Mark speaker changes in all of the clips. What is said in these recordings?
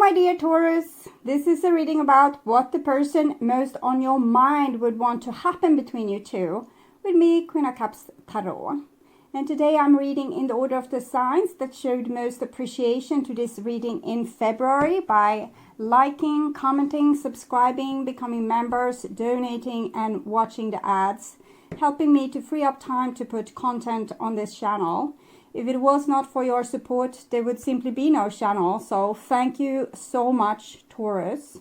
Speaker 1: my dear Taurus. This is a reading about what the person most on your mind would want to happen between you two, with me, Queen of Cups Tarot. And today I'm reading in the order of the signs that showed most appreciation to this reading in February by liking, commenting, subscribing, becoming members, donating, and watching the ads, helping me to free up time to put content on this channel. If it was not for your support, there would simply be no channel, so thank you so much, Taurus.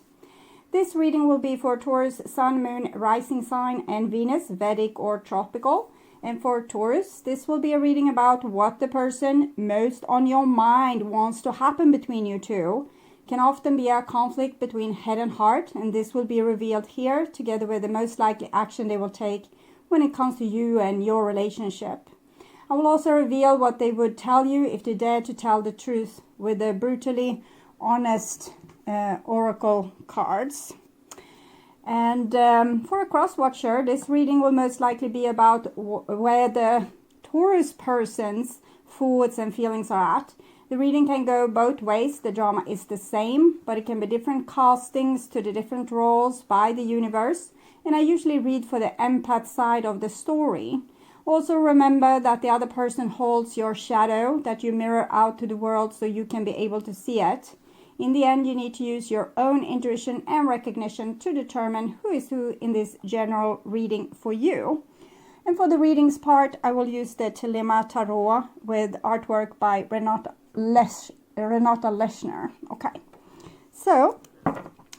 Speaker 1: This reading will be for Taurus, Sun, Moon, Rising Sign, and Venus, Vedic or Tropical. And for Taurus, this will be a reading about what the person most on your mind wants to happen between you two. Can often be a conflict between head and heart, and this will be revealed here, together with the most likely action they will take when it comes to you and your relationship. I will also reveal what they would tell you if they dare to tell the truth with the brutally honest oracle cards. And for a cross-watcher, this reading will most likely be about where the Taurus person's thoughts and feelings are at. The reading can go both ways. The drama is the same, but it can be different castings to the different roles by the universe. And I usually read for the empath side of the story. Also remember that the other person holds your shadow that you mirror out to the world so you can be able to see it. In the end, you need to use your own intuition and recognition to determine who is who in this general reading for you. And for the readings part, I will use the THELEMA tarot with artwork by Renata Leshner. Okay, so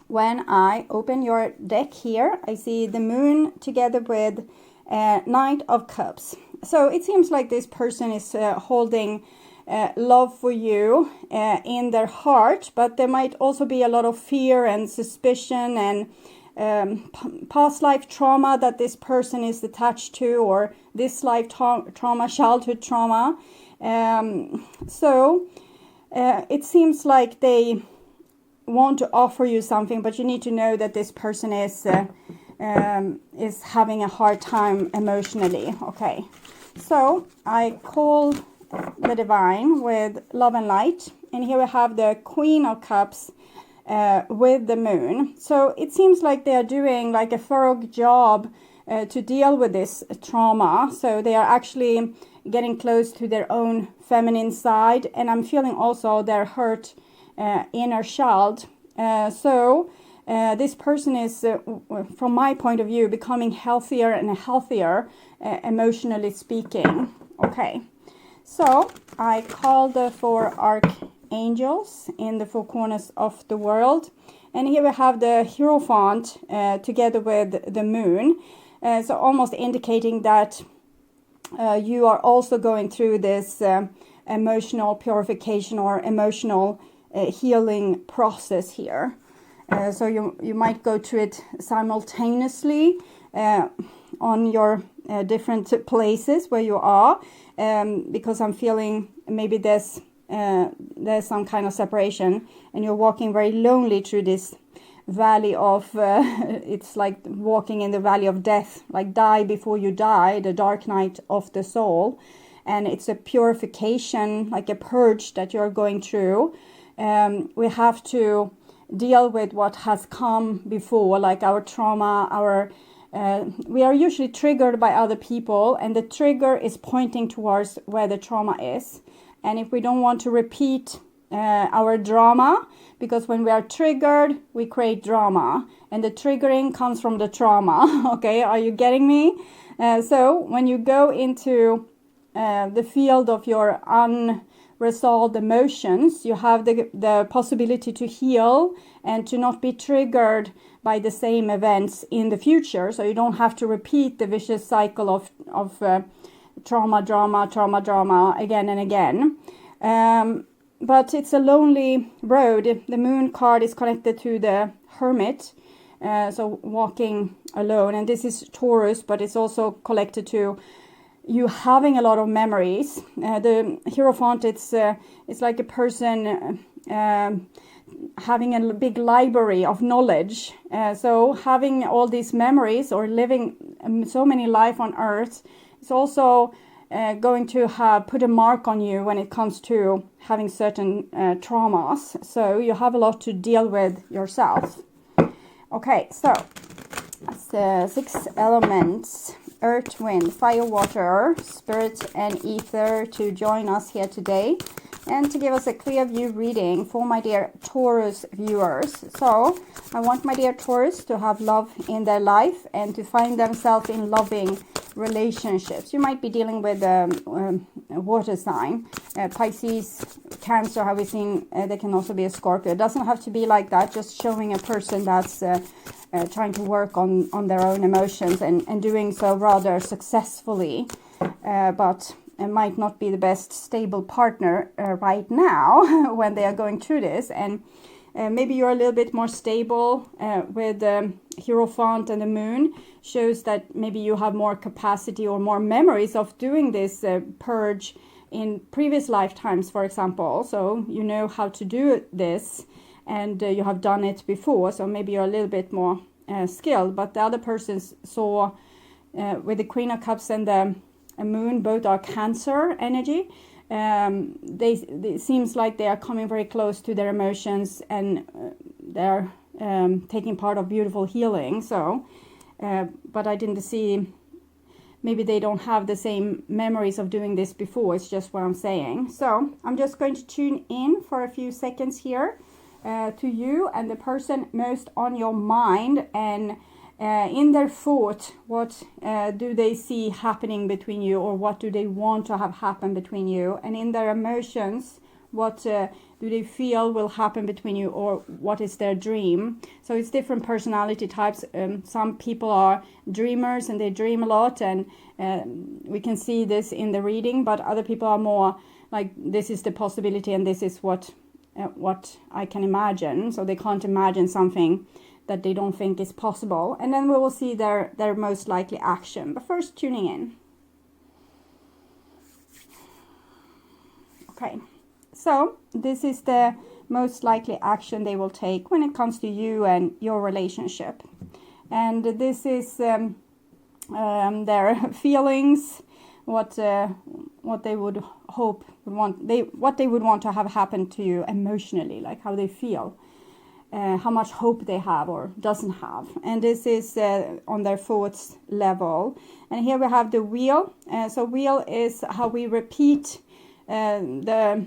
Speaker 1: when I open your deck here, I see the moon together with Knight of Cups. So it seems like this person is holding love for you in their heart, but there might also be a lot of fear and suspicion and past life trauma that this person is attached to, or this life trauma, childhood trauma. So it seems like they want to offer you something, but you need to know that this person is having a hard time emotionally. Okay, so I called the divine with love and light, and here we have the Queen of Cups with the moon. So it seems like they are doing like a thorough job to deal with this trauma. So they are actually getting close to their own feminine side, and I'm feeling also their hurt inner child. This person is, from my point of view, becoming healthier and healthier, emotionally speaking. Okay, so I called the four archangels in the four corners of the world. And here we have the Hierophant together with the moon. So almost indicating that you are also going through this emotional purification or emotional healing process here. So you might go through it simultaneously on your different places where you are, because I'm feeling maybe there's some kind of separation, and you're walking very lonely through this valley of it's like walking in the valley of death, like die before you die, the dark night of the soul. And it's a purification, like a purge that you're going through. We have to deal with what has come before, like our trauma, we are usually triggered by other people, and the trigger is pointing towards where the trauma is. And if we don't want to repeat our drama, because when we are triggered, we create drama, and the triggering comes from the trauma. Okay, are you getting me? So when you go into the field of your unresolved emotions, you have the possibility to heal and to not be triggered by the same events in the future, so you don't have to repeat the vicious cycle of trauma, drama again and again. But it's a lonely road. The moon card is connected to the Hermit, so walking alone, and this is Taurus, but it's also connected to you having a lot of memories. The Hierophant, it's like a person having a big library of knowledge. So having all these memories or living so many life on earth, it's also going to have put a mark on you when it comes to having certain traumas. So you have a lot to deal with yourself. Okay, so it's 6 elements: earth, wind, fire, water, spirit and ether to join us here today and to give us a clear view reading for my dear Taurus viewers. So I want my dear Taurus to have love in their life and to find themselves in loving relationships. You might be dealing with a water sign, Pisces, Cancer, have we seen, they can also be a Scorpio. It doesn't have to be like that, just showing a person that's trying to work on their own emotions and doing so rather successfully, but it might not be the best stable partner right now when they are going through this. And maybe you're a little bit more stable with Hierophant and the moon, shows that maybe you have more capacity or more memories of doing this purge in previous lifetimes, for example. So you know how to do this and you have done it before, so maybe you're a little bit more skilled. But the other persons saw with the Queen of Cups and the moon, both are Cancer energy. It seems like they are coming very close to their emotions and they're taking part of beautiful healing. So but I didn't see, maybe they don't have the same memories of doing this before. It's just what I'm saying. So I'm just going to tune in for a few seconds here to you and the person most on your mind, and in their thought, what do they see happening between you, or what do they want to have happen between you? And in their emotions, what do they feel will happen between you, or what is their dream? So it's different personality types. Some people are dreamers and they dream a lot, and we can see this in the reading, but other people are more like, this is the possibility and this is what I can imagine. So they can't imagine something that they don't think is possible. And then we will see their most likely action. But first, tuning in. Okay, so this is the most likely action they will take when it comes to you and your relationship. And this is their feelings, what they would hope what they would want to have happen to you emotionally, like how they feel. How much hope they have or doesn't have. And this is on their thoughts level. And here we have the wheel. So wheel is how we repeat the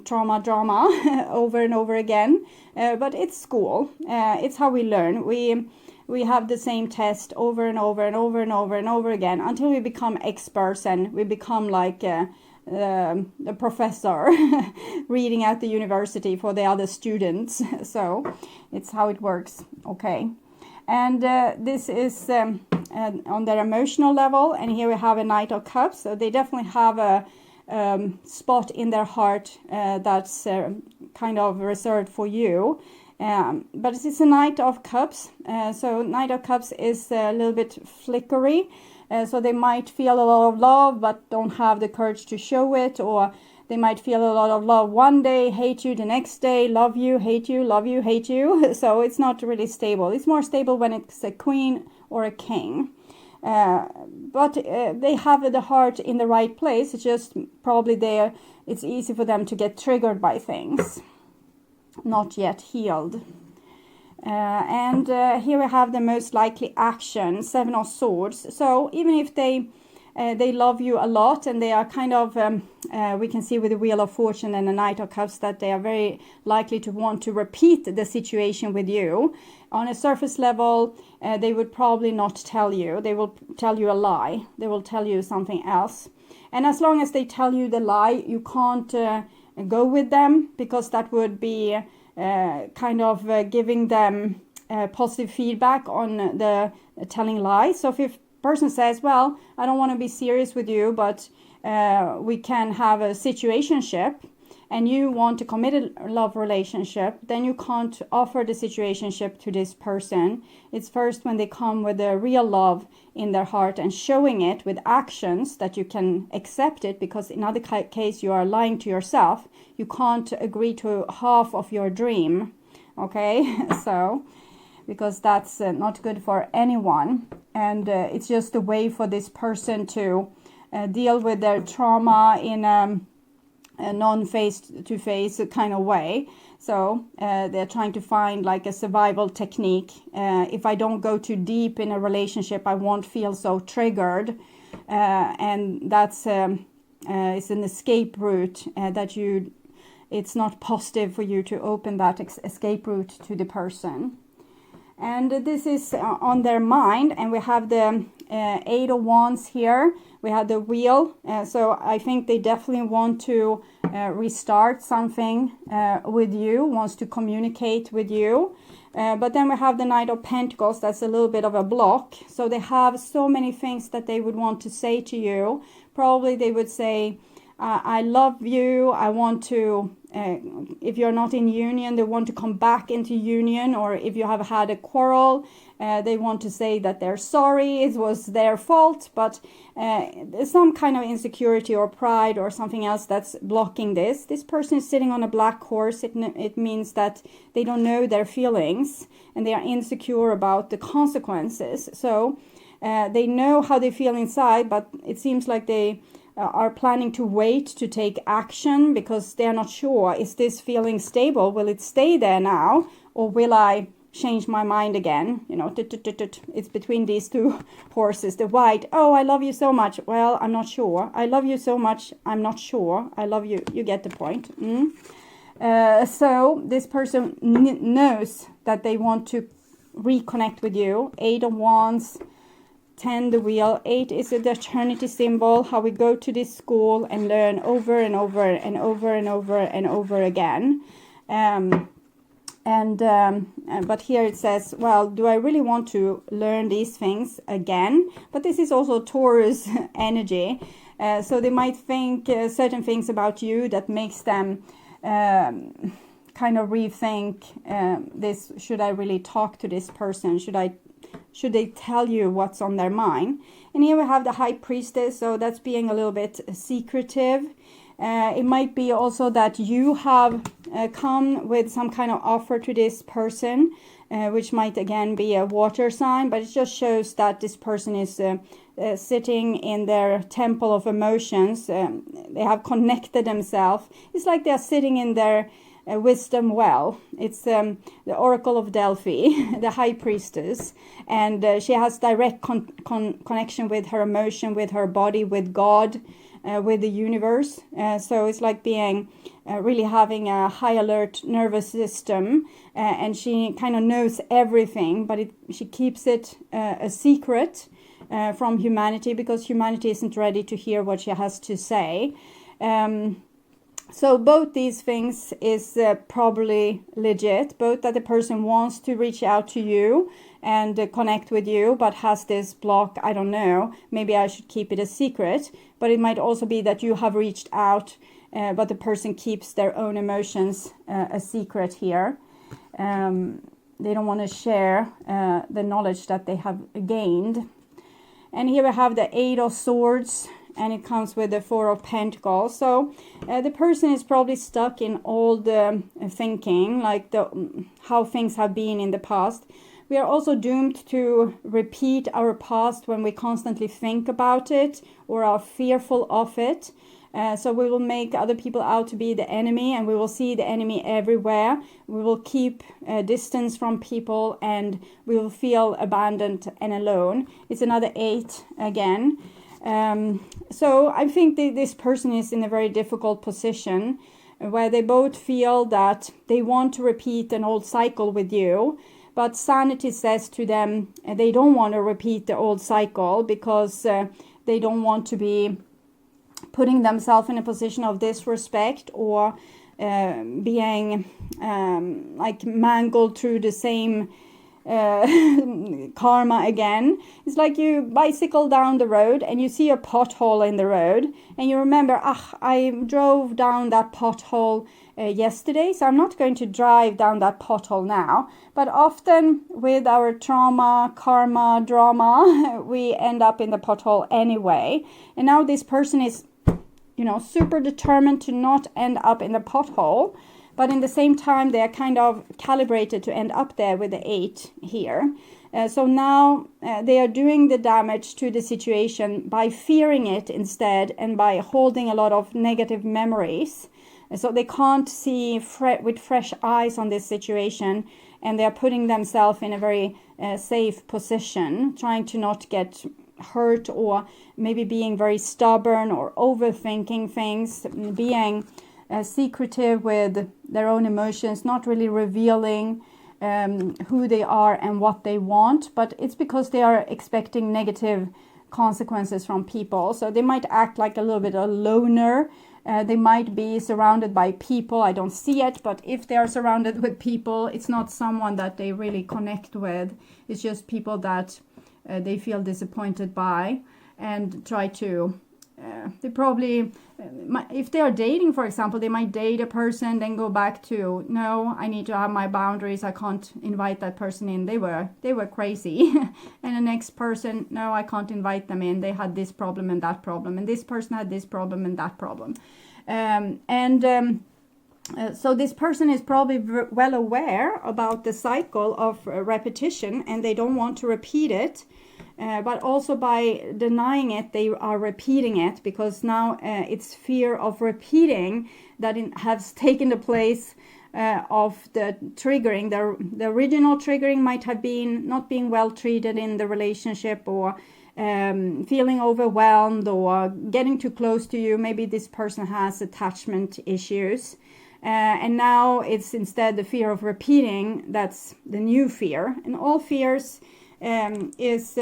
Speaker 1: drama over and over again. But it's school. It's how we learn. We have the same test over and over and over and over and over again until we become experts and we become like the professor reading at the university for the other students. So it's how it works. Okay, and this is on their emotional level, and here we have a Knight of Cups. So they definitely have a spot in their heart that's kind of reserved for you. But it's a Knight of Cups. So Knight of Cups is a little bit flickery. So they might feel a lot of love but don't have the courage to show it, or they might feel a lot of love one day, hate you the next day, love you, hate you, love you, hate you. So it's not really stable. It's more stable when it's a queen or a king. But they have the heart in the right place. It's just probably it's easy for them to get triggered by things not yet healed. And here we have the most likely action, 7 of Swords. So even if they love you a lot and they are kind of, we can see with the Wheel of Fortune and the Knight of Cups that they are very likely to want to repeat the situation with you. On a surface level, they would probably not tell you. They will tell you a lie. They will tell you something else. And as long as they tell you the lie, you can't go with them, because that would be kind of giving them positive feedback on the telling lies. So if a person says, well, I don't want to be serious with you, but we can have a situationship, and you want a committed love relationship, then you can't offer the situationship to this person. It's first when they come with a real love in their heart and showing it with actions that you can accept it, because in other case you are lying to yourself. You can't agree to half of your dream, okay? So, because that's not good for anyone, and it's just a way for this person to deal with their trauma in a non-face-to-face kind of way. So they're trying to find like a survival technique. If I don't go too deep in a relationship, I won't feel so triggered. And that's it's an escape route it's not positive for you to open that escape route to the person. And this is on their mind, and we have the 8 of Wands here. We have the wheel, so I think they definitely want to restart something with you, wants to communicate with you. But then we have the Knight of Pentacles. That's a little bit of a block. So they have so many things that they would want to say to you. Probably they would say, I love you, I want to, if you're not in union, they want to come back into union, or if you have had a quarrel, they want to say that they're sorry, it was their fault, but there's some kind of insecurity or pride or something else that's blocking this. This person is sitting on a black horse. It means that they don't know their feelings and they are insecure about the consequences. So they know how they feel inside, but it seems like they are planning to wait to take action because they're not sure, is this feeling stable? Will it stay there now? Or will I change my mind again? You know, it's between these two horses. The white, oh, I love you so much. Well, I'm not sure. I love you so much. I'm not sure. I love you. You get the point. So this person knows that they want to reconnect with you. 8 of Wands. 10, the wheel. 8 is the eternity symbol, how we go to this school and learn over and over and over and over and over again. But here it says, well, do I really want to learn these things again? But this is also Taurus energy. So they might think certain things about you that makes them kind of rethink this. Should I really talk to this person? Should they tell you what's on their mind? And here we have the High Priestess, so that's being a little bit secretive. It might be also that you have come with some kind of offer to this person, which might again be a water sign, but it just shows that this person is sitting in their temple of emotions. They have connected themselves. It's like they're sitting in their wisdom well. It's the Oracle of Delphi, the High Priestess, and she has direct connection with her emotion, with her body, with God, with the universe. So it's like being really having a high alert nervous system, and she kind of knows everything, but she keeps it a secret from humanity, because humanity isn't ready to hear what she has to say. So both these things is probably legit, both that the person wants to reach out to you and connect with you, but has this block, I don't know, maybe I should keep it a secret. But it might also be that you have reached out, but the person keeps their own emotions a secret here. They don't want to share the knowledge that they have gained. And here we have the 8 of Swords, and it comes with the 4 of Pentacles. So the person is probably stuck in old thinking, like how things have been in the past. We are also doomed to repeat our past when we constantly think about it or are fearful of it. So we will make other people out to be the enemy, and we will see the enemy everywhere. We will keep distance from people, and we will feel abandoned and alone. It's another 8 again. So I think this person is in a very difficult position where they both feel that they want to repeat an old cycle with you, but sanity says to them they don't want to repeat the old cycle because they don't want to be putting themselves in a position of disrespect or being like mangled through the same karma again. It's like you bicycle down the road and you see a pothole in the road and you remember, I drove down that pothole yesterday, so I'm not going to drive down that pothole now. But often with our trauma, karma, drama, we end up in the pothole anyway. And now this person is, super determined to not end up in the pothole, but in the same time they are kind of calibrated to end up there with the 8 here. So now they are doing the damage to the situation by fearing it instead, and by holding a lot of negative memories. So they can't see with fresh eyes on this situation, and they are putting themselves in a very safe position, trying to not get hurt, or maybe being very stubborn or overthinking things, being secretive with their own emotions, not really revealing who they are and what they want, but it's because they are expecting negative consequences from people. So they might act like a little bit a loner. They might be surrounded by people. I don't see it, but if they are surrounded with people, it's not someone that they really connect with. It's just people that they feel disappointed by, and try to they probably if they are dating, for example, they might date a person, then go back to, no, I need to have my boundaries, I can't invite that person in, they were crazy. And the next person, no, I can't invite them in, they had this problem and that problem, and this person had this problem and that problem. So this person is probably well aware about the cycle of repetition, and they don't want to repeat it. But also by denying it, they are repeating it, because now it's fear of repeating that has taken the place of the triggering. The original triggering might have been not being well treated in the relationship, or feeling overwhelmed, or getting too close to you. Maybe this person has attachment issues. And now it's instead the fear of repeating that's the new fear. And all fears is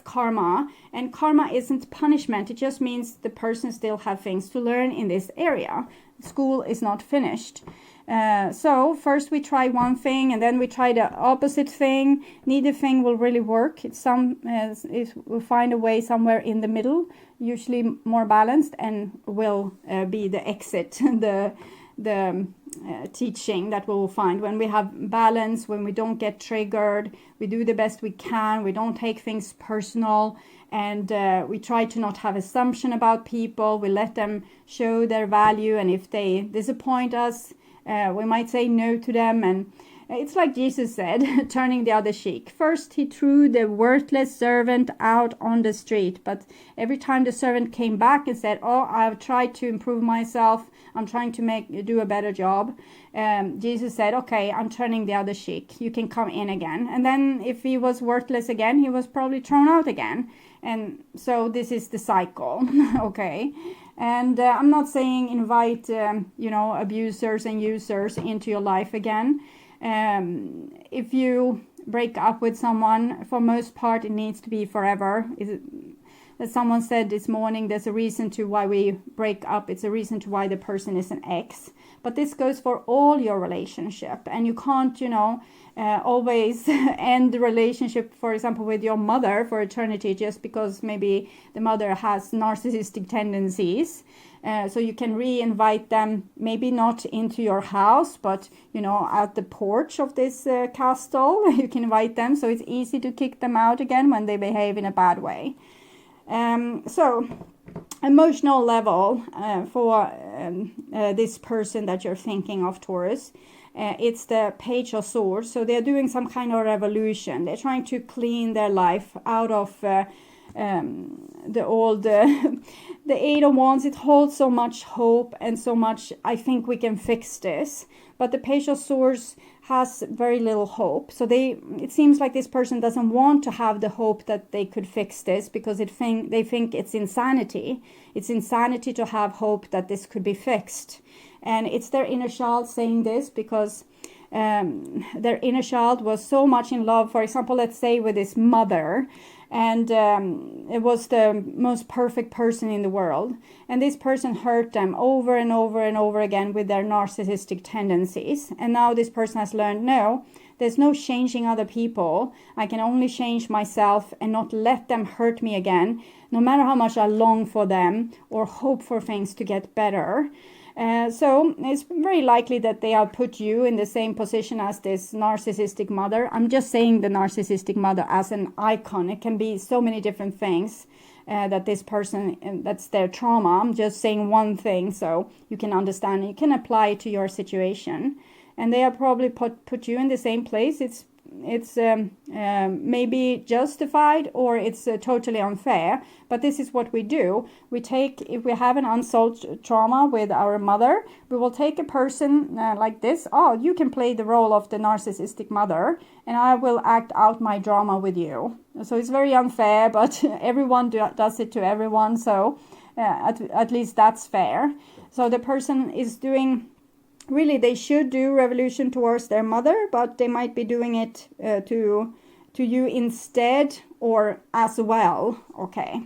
Speaker 1: karma, and karma isn't punishment. It just means the person still have things to learn in this area. School is not finished. So first we try one thing, and then we try the opposite thing. Neither thing will really work. We'll find a way somewhere in the middle, usually more balanced, and will be the exit, the teaching that we will find. When we have balance, when we don't get triggered, we do the best we can, we don't take things personal, and we try to not have assumption about people. We let them show their value, and if they disappoint us, we might say no to them. And it's like Jesus said, turning the other cheek. First he threw the worthless servant out on the street, but every time the servant came back and said, oh, I've tried to improve myself, I'm trying to do a better job, Jesus said, okay, I'm turning the other cheek, you can come in again. And then if he was worthless again, he was probably thrown out again. And so this is the cycle. Okay. And I'm not saying invite abusers and users into your life again. If you break up with someone, for most part it needs to be forever. As someone said this morning, there's a reason to why we break up. It's a reason to why the person is an ex. But this goes for all your relationship, and you can't always end the relationship, for example, with your mother for eternity, just because maybe the mother has narcissistic tendencies. So you can re-invite them, maybe not into your house, but at the porch of this castle, you can invite them. So it's easy to kick them out again when they behave in a bad way. So emotional level for this person that you're thinking of, Taurus, it's the Page of Swords. So they're doing some kind of revolution. They're trying to clean their life out of the old the Eight of Wands. It holds so much hope and so much, I think we can fix this. But the Page of Swords has very little hope. So it seems like this person doesn't want to have the hope that they could fix this, because they think it's insanity. It's insanity to have hope that this could be fixed. And it's their inner child saying this, because their inner child was so much in love, for example, let's say with his mother, and it was the most perfect person in the world, and this person hurt them over and over and over again with their narcissistic tendencies. And now this person has learned, no, there's no changing other people. I can only change myself and not let them hurt me again, no matter how much I long for them or hope for things to get better. So it's very likely that they have put you in the same position as this narcissistic mother. I'm just saying the narcissistic mother as an icon. It can be so many different things. that this person, that's their trauma. I'm just saying one thing so you can understand. You can apply it to your situation. And they have probably put you in the same place. It's maybe justified, or it's totally unfair, but this is what we do. We take, if we have an unsolved trauma with our mother, we will take a person like this. Oh, you can play the role of the narcissistic mother, and I will act out my drama with you. So it's very unfair, but everyone does it to everyone, so at least that's fair. So the person is doing, really, they should do revolution towards their mother, but they might be doing it to you instead, or as well. Okay.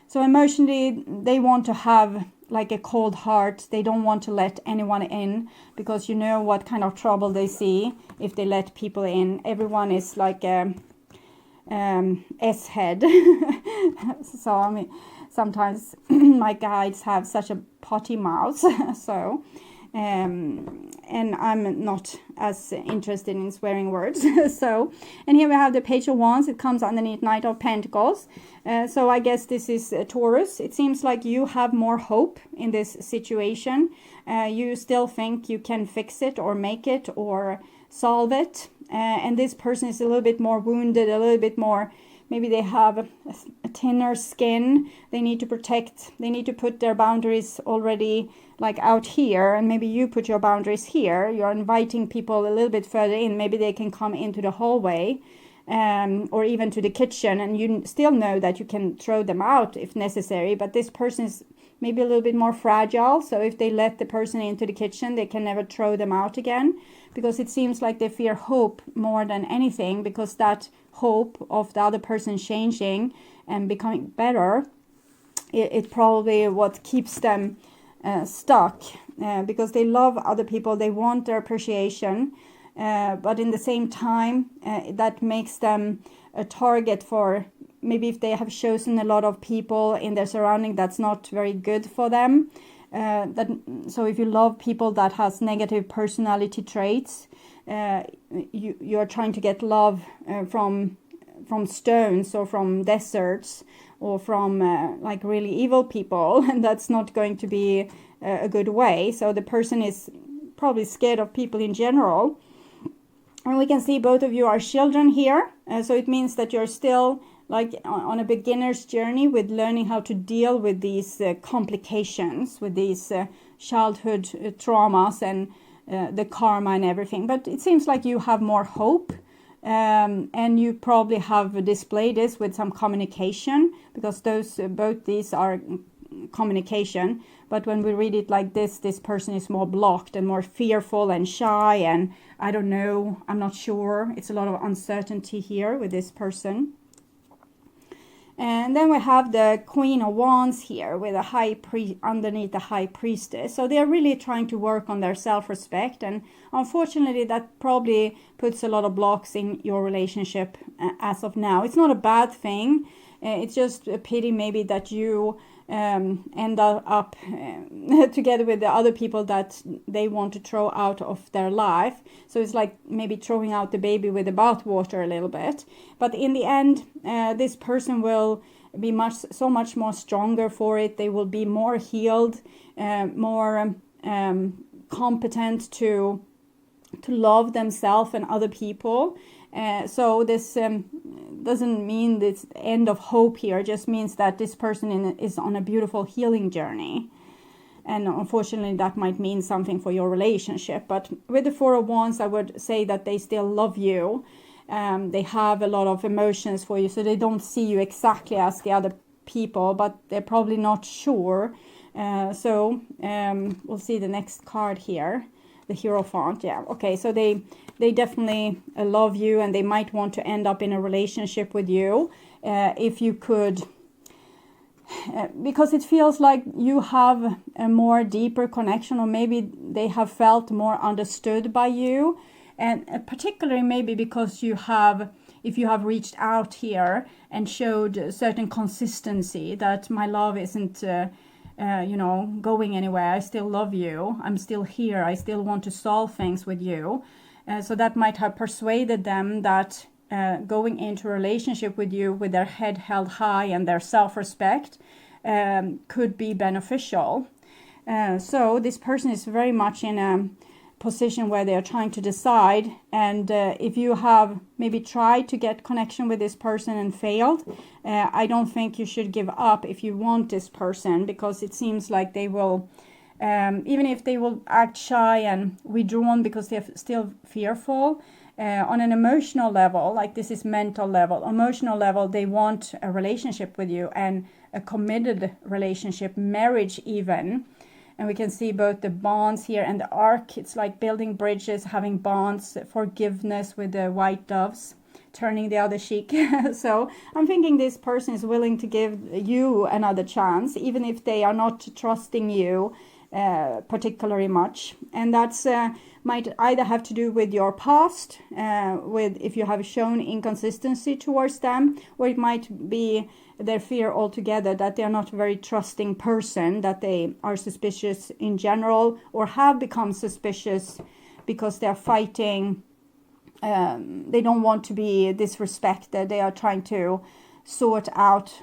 Speaker 1: So emotionally, they want to have like a cold heart. They don't want to let anyone in, because you know what kind of trouble they see if they let people in. Everyone is like a S-head. So I mean, sometimes my guides have such a potty mouth. So and I'm not as interested in swearing words. So, and here we have the Page of Wands. It comes underneath Knight of Pentacles. So I guess this is Taurus. It seems like you have more hope in this situation. You still think you can fix it or make it or solve it. And this person is a little bit more wounded, a little bit more, maybe they have a thinner skin. They need to protect, they need to put their boundaries already like out here, and maybe you put your boundaries here. You're inviting people a little bit further in. Maybe they can come into the hallway or even to the kitchen, and you still know that you can throw them out if necessary, but this person is maybe a little bit more fragile. So if they let the person into the kitchen, they can never throw them out again, because it seems like they fear hope more than anything, because that hope of the other person changing and becoming better, it probably what keeps them stuck, because they love other people, they want their appreciation, but in the same time that makes them a target for, maybe if they have chosen a lot of people in their surrounding that's not very good for them. So if you love people that has negative personality traits, you are trying to get love from stones or from deserts or from like really evil people, and that's not going to be a good way. So the person is probably scared of people in general. And we can see both of you are children here, so it means that you're still like on a beginner's journey with learning how to deal with these complications, with these childhood traumas and the karma and everything. But it seems like you have more hope. And you probably have displayed this with some communication, because both these are communication. But when we read it like this person is more blocked and more fearful and shy, and I don't know, I'm not sure. It's a lot of uncertainty here with this person. And then we have the Queen of Wands here with a underneath the High Priestess. So they're really trying to work on their self-respect, and unfortunately that probably puts a lot of blocks in your relationship as of now. It's not a bad thing. It's just a pity maybe that you end up together with the other people that they want to throw out of their life. So it's like maybe throwing out the baby with the bathwater a little bit. But in the end, this person will be so much more stronger for it. They will be more healed, more competent to love themselves and other people. So this doesn't mean this end of hope here. It just means that this person is on a beautiful healing journey. And unfortunately, that might mean something for your relationship. But with the Four of Wands, I would say that they still love you. They have a lot of emotions for you. So they don't see you exactly as the other people, but they're probably not sure. So we'll see the next card here. The Hierophant, yeah. Okay, so they definitely love you, and they might want to end up in a relationship with you. If you could, because it feels like you have a more deeper connection, or maybe they have felt more understood by you. And particularly maybe because if you have reached out here and showed a certain consistency, that my love isn't going anywhere. I still love you. I'm still here. I still want to solve things with you. So that might have persuaded them that going into a relationship with you with their head held high and their self-respect could be beneficial. So this person is very much in a position where they are trying to decide, and if you have maybe tried to get connection with this person and failed, I don't think you should give up if you want this person, because it seems like they will, even if they will act shy and withdrawn because they're still fearful, on an emotional level, like this is mental level, emotional level, they want a relationship with you, and a committed relationship, marriage even. And we can see both the bonds here and the arc. It's like building bridges, having bonds, forgiveness with the white doves, turning the other cheek. So I'm thinking this person is willing to give you another chance, even if they are not trusting you particularly much. And that's might either have to do with your past, with if you have shown inconsistency towards them, or it might be their fear altogether, that they are not a very trusting person, that they are suspicious in general, or have become suspicious because they are fighting. They don't want to be disrespected. They are trying to sort out,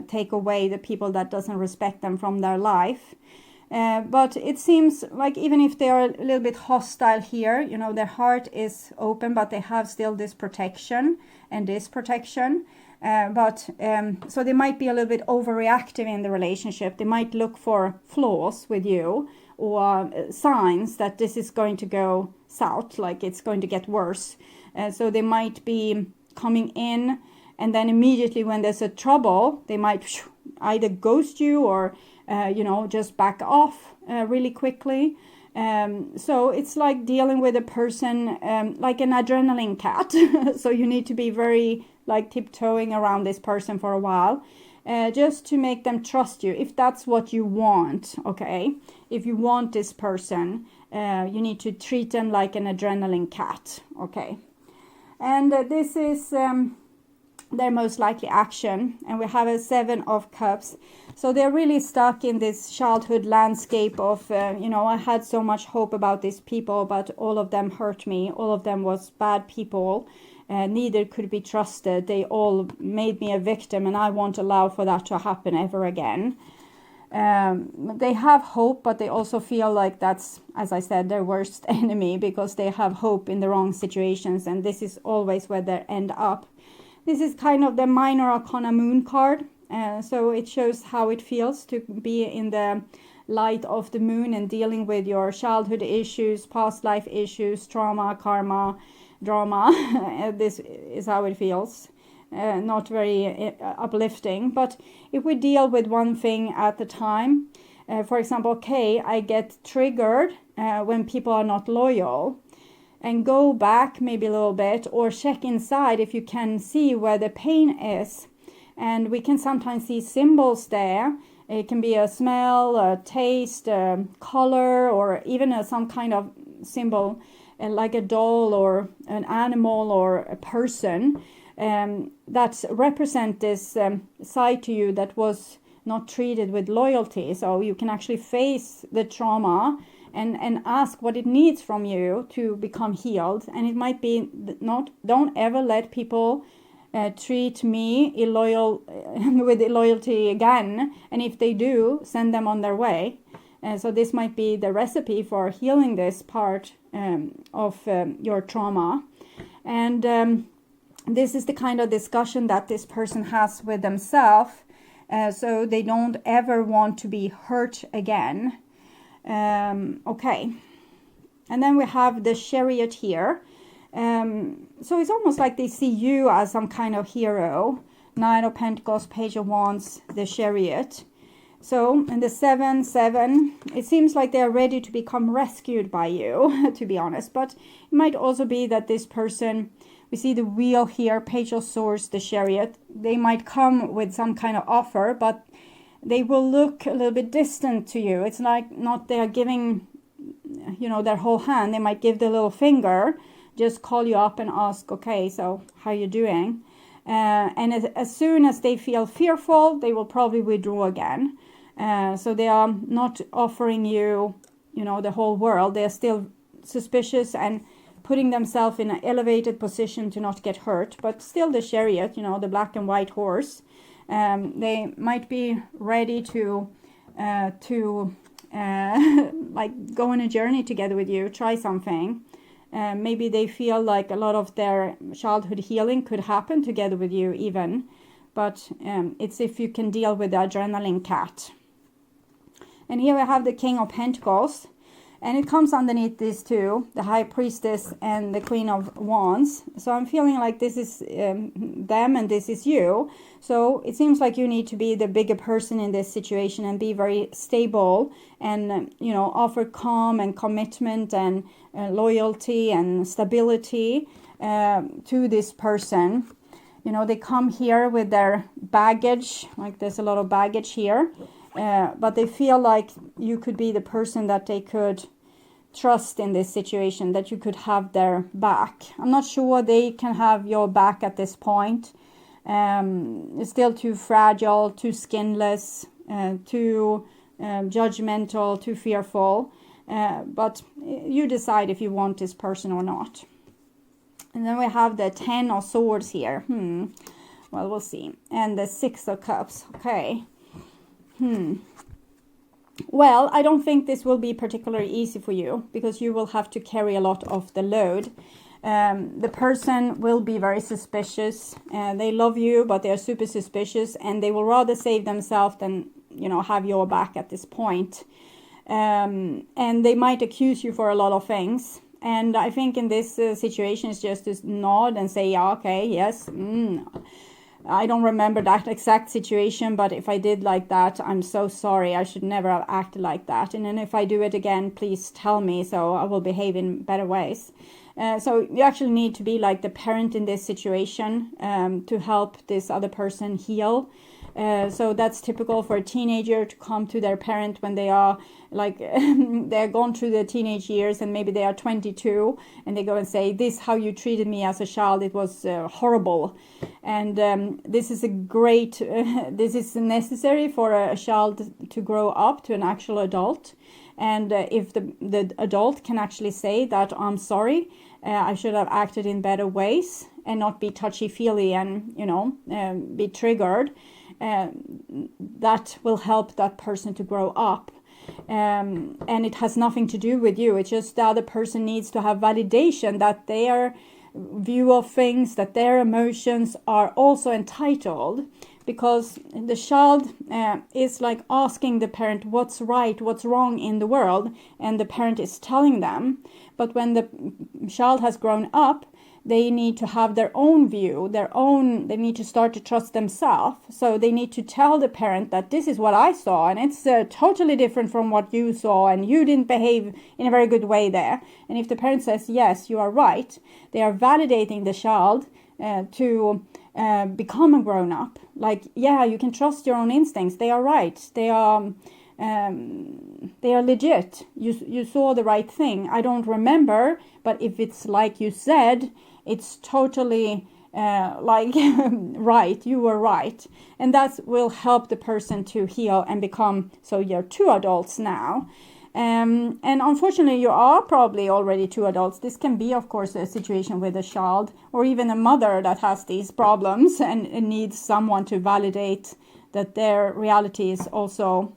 Speaker 1: take away the people that doesn't respect them from their life. But it seems like even if they are a little bit hostile here, you know, their heart is open, but they have still this protection and this protection. So they might be a little bit overreactive in the relationship. They might look for flaws with you, or signs that this is going to go south, like it's going to get worse. So they might be coming in, and then immediately when there's a trouble, they might either ghost you or just back off really quickly. So it's like dealing with a person like an adrenaline cat. So you need to be very like tiptoeing around this person for a while, just to make them trust you, if that's what you want. Okay, if you want this person, you need to treat them like an adrenaline cat. Okay, and this is their most likely action, and we have a 7 of Cups. So they're really stuck in this childhood landscape of, I had so much hope about these people, but all of them hurt me. All of them was bad people. Neither could be trusted. They all made me a victim, and I won't allow for that to happen ever again. They have hope, but they also feel like that's, as I said, their worst enemy, because they have hope in the wrong situations, and this is always where they end up. This is kind of the minor arcana moon card. So it shows how it feels to be in the light of the moon and dealing with your childhood issues, past life issues, trauma, karma, drama. This is how it feels. Not very uplifting. But if we deal with one thing at a time, for example, okay, I get triggered when people are not loyal. And go back maybe a little bit, or check inside if you can see where the pain is. And we can sometimes see symbols there. It can be a smell, a taste, a color, or even some kind of symbol like a doll or an animal or a person that represent this side to you that was not treated with loyalty. So you can actually face the trauma and ask what it needs from you to become healed. And it might be don't ever let people treat me with illoyalty again. And if they do, send them on their way. So this might be the recipe for healing this part of your trauma. And this is the kind of discussion that this person has with themselves. So they don't ever want to be hurt again. Okay, and then we have the chariot here. So it's almost like they see you as some kind of hero. 9 of Pentacles, Page of Wands, the chariot. So in the 7-7, it seems like they are ready to become rescued by you, to be honest. But it might also be that this person, we see the wheel here, Page of Swords, the chariot. They might come with some kind of offer, but they will look a little bit distant to you. It's like not they are giving, their whole hand. They might give the little finger, just call you up and ask, okay, so how you doing? And as soon as they feel fearful, they will probably withdraw again. So they are not offering you, the whole world. They are still suspicious and putting themselves in an elevated position to not get hurt, but still the chariot, you know, the black and white horse. They might be ready to like go on a journey together with you, try something. Maybe they feel like a lot of their childhood healing could happen together with you even. But it's if you can deal with the adrenaline cat. And here we have the King of Pentacles. And it comes underneath these two, the High Priestess and the Queen of Wands. So I'm feeling like this is them and this is you. So it seems like you need to be the bigger person in this situation and be very stable and, you know, offer calm and commitment and loyalty and stability to this person. You know, they come here with their baggage, like there's a lot of baggage here. But they feel like you could be the person that they could trust in this situation, that you could have their back. I'm not sure they can have your back at this point. It's still too fragile, too skinless, too judgmental, too fearful. But you decide if you want this person or not. And then we have the 10 of Swords here. Well, we'll see. And the 6 of Cups. Okay. Well, I don't think this will be particularly easy for you because you will have to carry a lot of the load. The person will be very suspicious. They love you, but they are super suspicious, and they will rather save themselves than, you know, have your back at this point. And they might accuse you for a lot of things. And I think in this situation, it's just to nod and say, yeah, okay, yes. I don't remember that exact situation, but if I did like that, I'm so sorry. I should never have acted like that. And then if I do it again, please tell me so I will behave in better ways. So you actually need to be like the parent in this situation to help this other person heal. So that's typical for a teenager to come to their parent when they are like they're gone through the teenage years and maybe they are 22 and they go and say, this how you treated me as a child, it was horrible. And this is a great this is necessary for a child to grow up to an actual adult. And if the adult can actually say that, I'm sorry, I should have acted in better ways and not be touchy-feely and, you know, be triggered, that will help that person to grow up. And it has nothing to do with you. It's just the other person needs to have validation that their view of things, that their emotions are also entitled. Because the child is like asking the parent what's right, what's wrong in the world, and the parent is telling them. But when the child has grown up, they need to have their own view, they need to start to trust themselves. So they need to tell the parent that this is what I saw, and it's totally different from what you saw, and you didn't behave in a very good way there. And if the parent says, yes, you are right, they are validating the child to become a grown-up. Like, yeah, you can trust your own instincts. They are right. They are legit. You saw the right thing. I don't remember, but if it's like you said, it's totally like right. You were right, and that will help the person to heal and become. So you're two adults now. And unfortunately, you are probably already two adults. This can be, of course, a situation with a child or even a mother that has these problems and needs someone to validate that their reality is also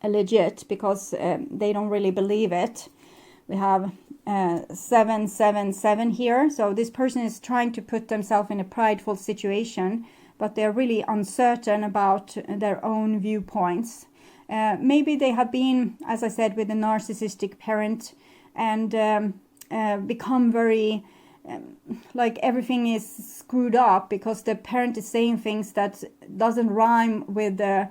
Speaker 1: legit because they don't really believe it. We have 777 here. So this person is trying to put themselves in a prideful situation, but they're really uncertain about their own viewpoints. Maybe they have been, as I said, with a narcissistic parent and become very, like everything is screwed up because the parent is saying things that doesn't rhyme with the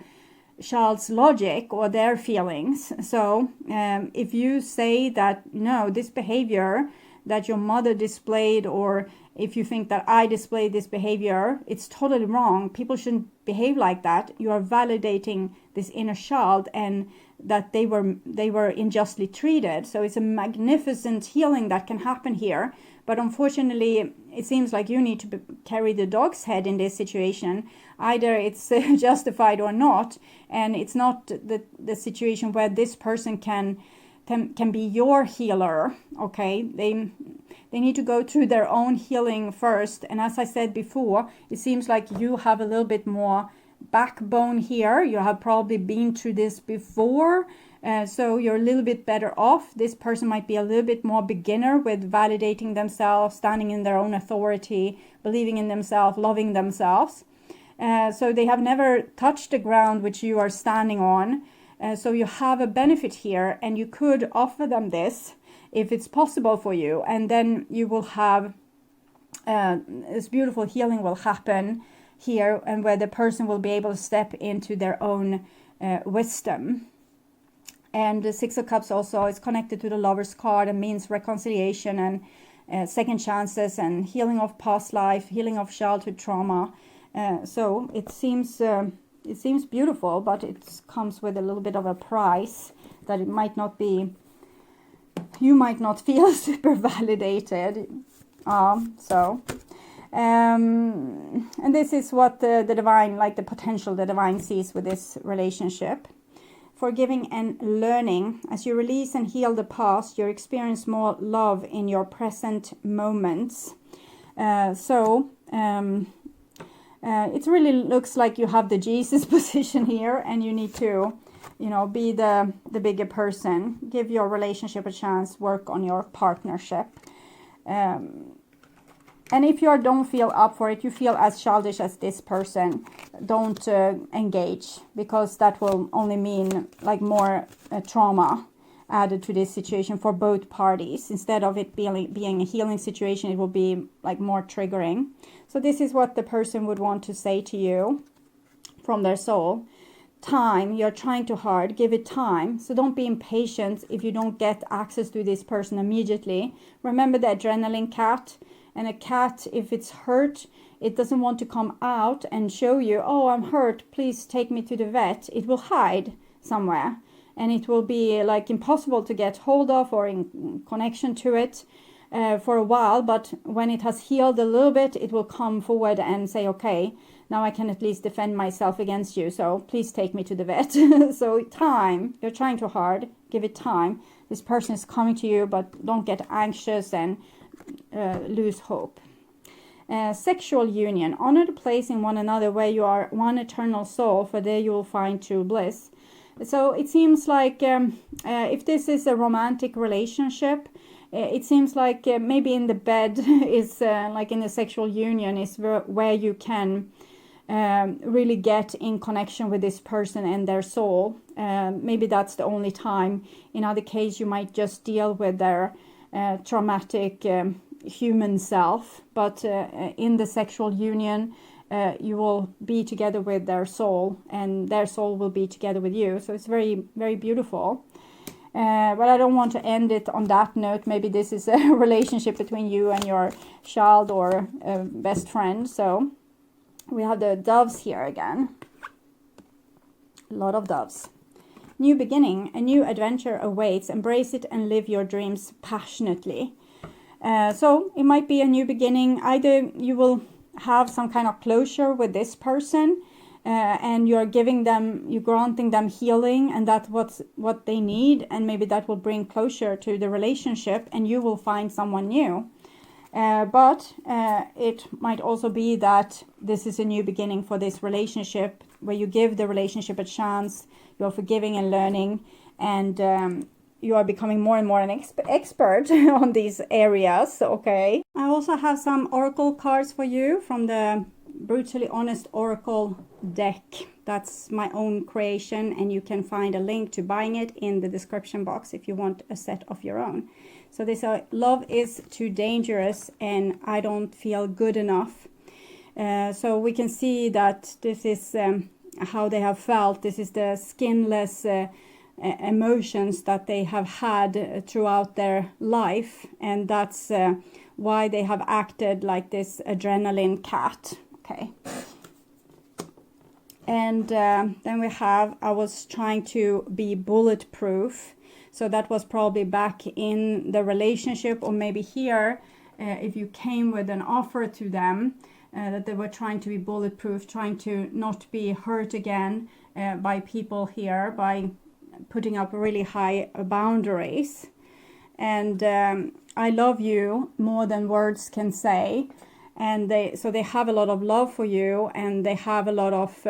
Speaker 1: child's logic or their feelings. So if you say that, no, this behavior that your mother displayed, or if you think that I displayed this behavior, it's totally wrong. People shouldn't behave like that. You are validating this inner child and that they were unjustly treated. So it's a magnificent healing that can happen here. But unfortunately, it seems like you need to carry the dog's head in this situation. Either it's justified or not. And it's not the situation where this person can can be your healer, okay? They need to go through their own healing first. And as I said before, it seems like you have a little bit more backbone here. You have probably been through this before, so you're a little bit better off. This person might be a little bit more beginner with validating themselves, standing in their own authority, believing in themselves, loving themselves. So they have never touched the ground which you are standing on. So you have a benefit here, and you could offer them this if it's possible for you. And then you will have this beautiful healing will happen here, and where the person will be able to step into their own wisdom. And the Six of Cups also is connected to the Lover's card and means reconciliation and second chances and healing of past life, healing of childhood trauma. So it seems beautiful, but it comes with a little bit of a price that it might not be, you might not feel super validated. And this is what the divine, like the potential the divine sees with this relationship. Forgiving and learning. As you release and heal the past, you experience more love in your present moments. It really looks like you have the Jesus position here, and you need to, you know, be the bigger person. Give your relationship a chance. Work on your partnership. And if you don't feel up for it, you feel as childish as this person, don't engage, because that will only mean like more trauma added to this situation for both parties. Instead of it being a healing situation, it will be like more triggering. So this is what the person would want to say to you from their soul. Time, you're trying too hard, give it time. So don't be impatient if you don't get access to this person immediately. Remember the adrenaline cat. And a cat, if it's hurt, it doesn't want to come out and show you, oh, I'm hurt, please take me to the vet. It will hide somewhere, and it will be like impossible to get hold of or in connection to it for a while. But when it has healed a little bit, it will come forward and say, okay, now I can at least defend myself against you, so please take me to the vet. So time, you're trying too hard, give it time. This person is coming to you, but don't get anxious and lose hope. Sexual union. Honor the place in one another where you are one eternal soul, for there you will find true bliss. So it seems like if this is a romantic relationship, it seems like maybe in the bed is like in the sexual union is where you can really get in connection with this person and their soul. Maybe that's the only time. In other case, you might just deal with their traumatic human self, but in the sexual union you will be together with their soul, and their soul will be together with you. So it's very, very beautiful. But I don't want to end it on that note. Maybe this is a relationship between you and your child or best friend. So we have the doves here again. A lot of doves. New beginning, a new adventure awaits. Embrace it and live your dreams passionately. So it might be a new beginning. Either you will have some kind of closure with this person, and you're granting them healing, and that's what they need, and maybe that will bring closure to the relationship, and you will find someone new. But it might also be that this is a new beginning for this relationship, where you give the relationship a chance, you're forgiving and learning, and you are becoming more and more an expert on these areas, okay? I also have some oracle cards for you from the Brutally Honest Oracle deck. That's my own creation, and you can find a link to buying it in the description box if you want a set of your own. So this love is too dangerous and I don't feel good enough. So we can see that this is how they have felt. This is the skinless emotions that they have had throughout their life, and that's why they have acted like this adrenaline cat. Okay. And then we have, I was trying to be bulletproof. So that was probably back in the relationship, or maybe here, if you came with an offer to them, that they were trying to be bulletproof, trying to not be hurt again by people here, by putting up really high boundaries. And I love you more than words can say. And so they have a lot of love for you, and they have a lot of,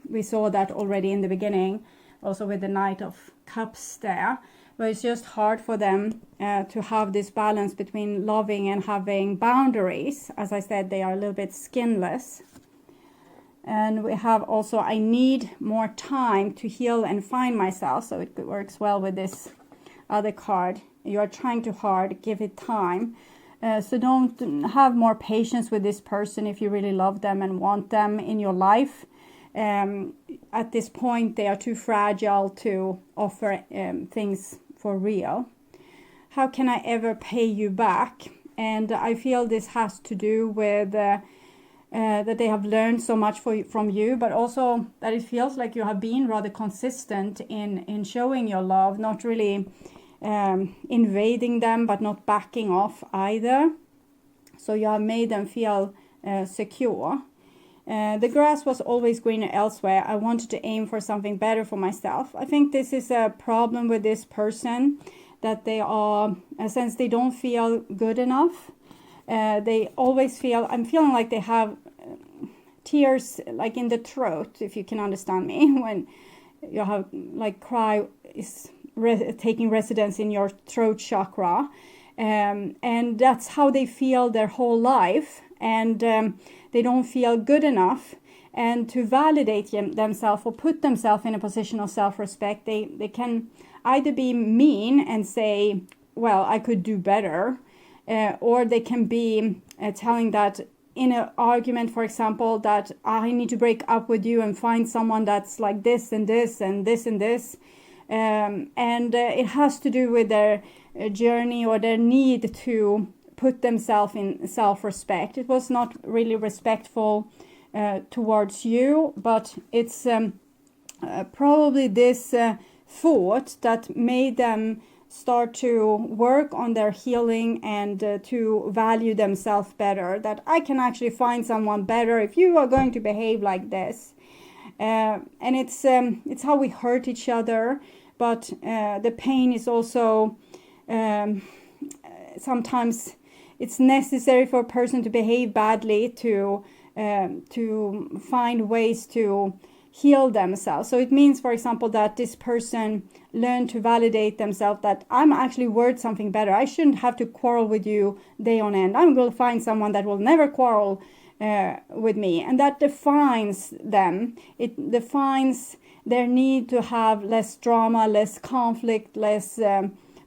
Speaker 1: we saw that already in the beginning, also with the Knight of Cups there. But it's just hard for them to have this balance between loving and having boundaries. As I said, they are a little bit skinless. And we have also, I need more time to heal and find myself. So it works well with this other card. You are trying too hard, give it time. So don't have more patience with this person if you really love them and want them in your life. At this point, they are too fragile to offer things for real. How can I ever pay you back? And I feel this has to do with that they have learned so much from you, but also that it feels like you have been rather consistent in showing your love, not really invading them, but not backing off either. So you have made them feel secure. The grass was always greener elsewhere. I wanted to aim for something better for myself. I think this is a problem with this person, that they are, since they don't feel good enough, they always feel, I'm feeling like they have tears like in the throat, if you can understand me, when you have like cry is taking residence in your throat chakra. And that's how they feel their whole life. And they don't feel good enough. And to validate themselves or put themselves in a position of self-respect, they can either be mean and say, well, I could do better. Or they can be telling that in an argument, for example, that I need to break up with you and find someone that's like this and this and this and this. And it has to do with their journey or their need to put themselves in self-respect. It was not really respectful towards you, but it's probably this thought that made them start to work on their healing and to value themselves better, that I can actually find someone better if you are going to behave like this. And it's how we hurt each other, but the pain is also sometimes it's necessary for a person to behave badly to find ways to heal themselves. So it means, for example, that this person learned to validate themselves, that I'm actually worth something better. I shouldn't have to quarrel with you day on end. I'm going to find someone that will never quarrel with me. And that defines them. It defines their need to have less drama, less conflict, less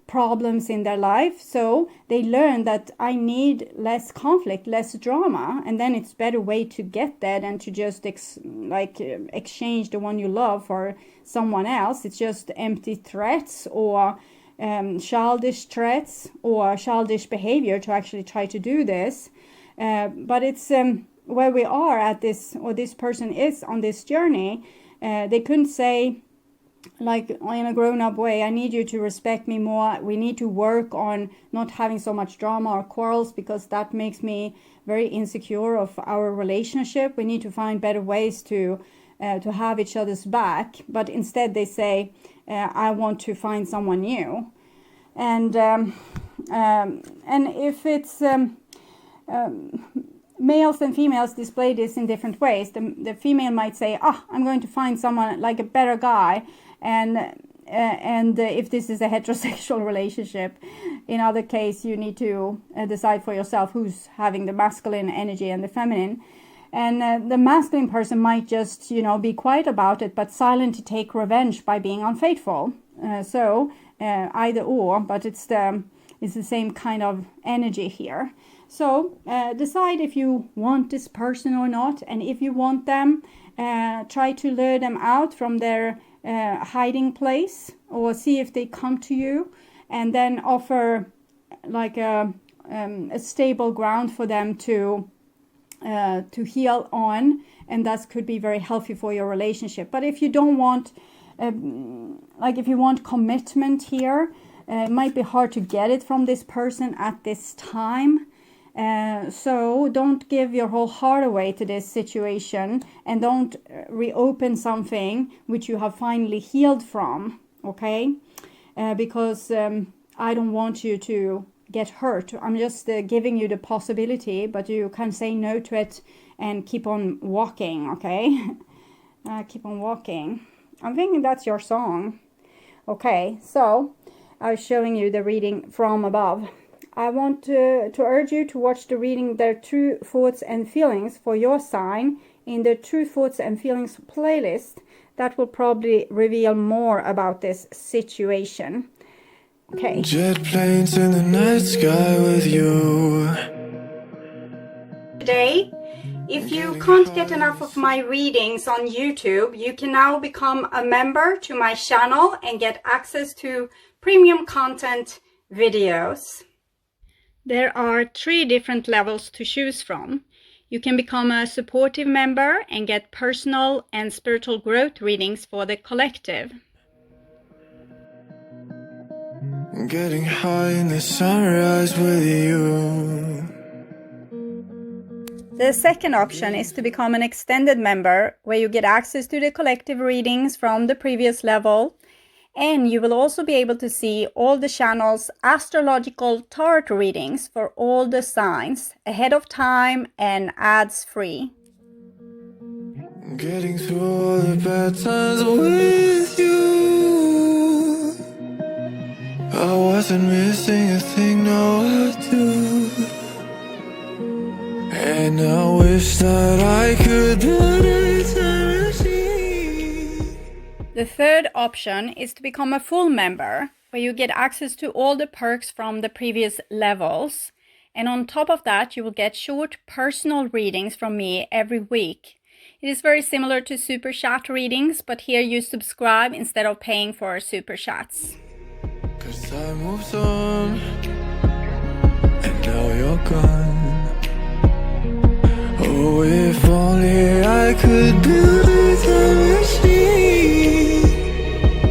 Speaker 1: problems in their life. So they learn that I need less conflict, less drama, and then it's better way to get that than to just exchange the one you love for someone else. It's just empty threats or childish threats or childish behavior to actually try to do this. But it's where we are at this, or this person is on this journey. They couldn't say, like in a grown-up way, I need you to respect me more. We need to work on not having so much drama or quarrels, because that makes me very insecure of our relationship. We need to find better ways to have each other's back. But instead they say, I want to find someone new. And if it's males and females display this in different ways. The female might say, I'm going to find someone like a better guy. And if this is a heterosexual relationship, in other case, you need to decide for yourself who's having the masculine energy and the feminine. And the masculine person might just, be quiet about it, but silently take revenge by being unfaithful. So either or, but it's the same kind of energy here. So decide if you want this person or not, and if you want them, try to lure them out from their hiding place, or see if they come to you, and then offer like a stable ground for them to heal on, and that could be very healthy for your relationship. But if you don't want, if you want commitment here, it might be hard to get it from this person at this time. So don't give your whole heart away to this situation, and don't reopen something which you have finally healed from, okay? Because I don't want you to get hurt. I'm just giving you the possibility, but you can say no to it and keep on walking, okay? Keep on walking. I'm thinking that's your song. Okay, so I was showing you the reading from above. I want to urge you to watch the reading Their True Thoughts and Feelings for your sign in the True Thoughts and Feelings playlist. That will probably reveal more about this situation. Okay.
Speaker 2: Jet planes in the night sky with you.
Speaker 1: Today, if you can't get enough of my readings on YouTube, you can now become a member to my channel and get access to premium content videos. There are 3 different levels to choose from. You can become a supportive member and get personal and spiritual growth readings for the collective.
Speaker 2: Getting high in the sunrise with you.
Speaker 1: The second option is to become an extended member, where you get access to the collective readings from the previous level, and you will also be able to see all the channel's astrological tarot readings for all the signs ahead of time and ads free.
Speaker 2: Getting through all the bad times with you. I wasn't missing a thing, now I do. And I wish that I could build a time machine.
Speaker 1: The third option is to become a full member, where you get access to all the perks from the previous levels. And on top of that, you will get short personal readings from me every week. It is very similar to super chat readings, but here you subscribe instead of paying for super chats.
Speaker 2: 'Cause time moves on, and now you're gone. Oh, if only I could build a time machine,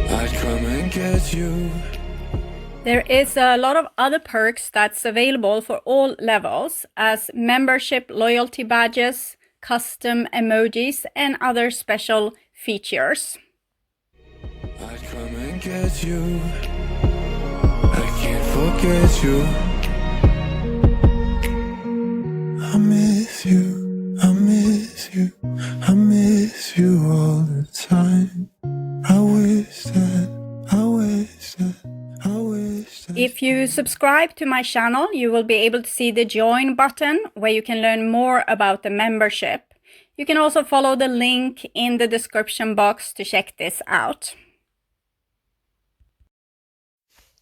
Speaker 2: I'd come and get you.
Speaker 1: There is a lot of other perks that's available for all levels, as membership loyalty badges, custom emojis, and other special features.
Speaker 2: I'd come and get you. I can't forget you. I miss you, I miss you, I miss you all the time. I wish that, I wish that, I wish that.
Speaker 1: If you subscribe to my channel, you will be able to see the join button, where you can learn more about the membership. You can also follow the link in the description box to check this out.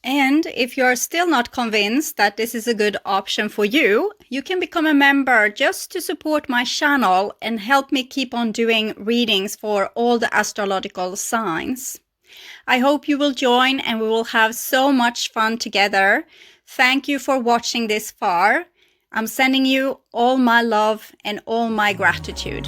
Speaker 1: And if you're still not convinced that this is a good option for you, you can become a member just to support my channel and help me keep on doing readings for all the astrological signs. I hope you will join and we will have so much fun together. Thank you for watching this far. I'm sending you all my love and all my gratitude.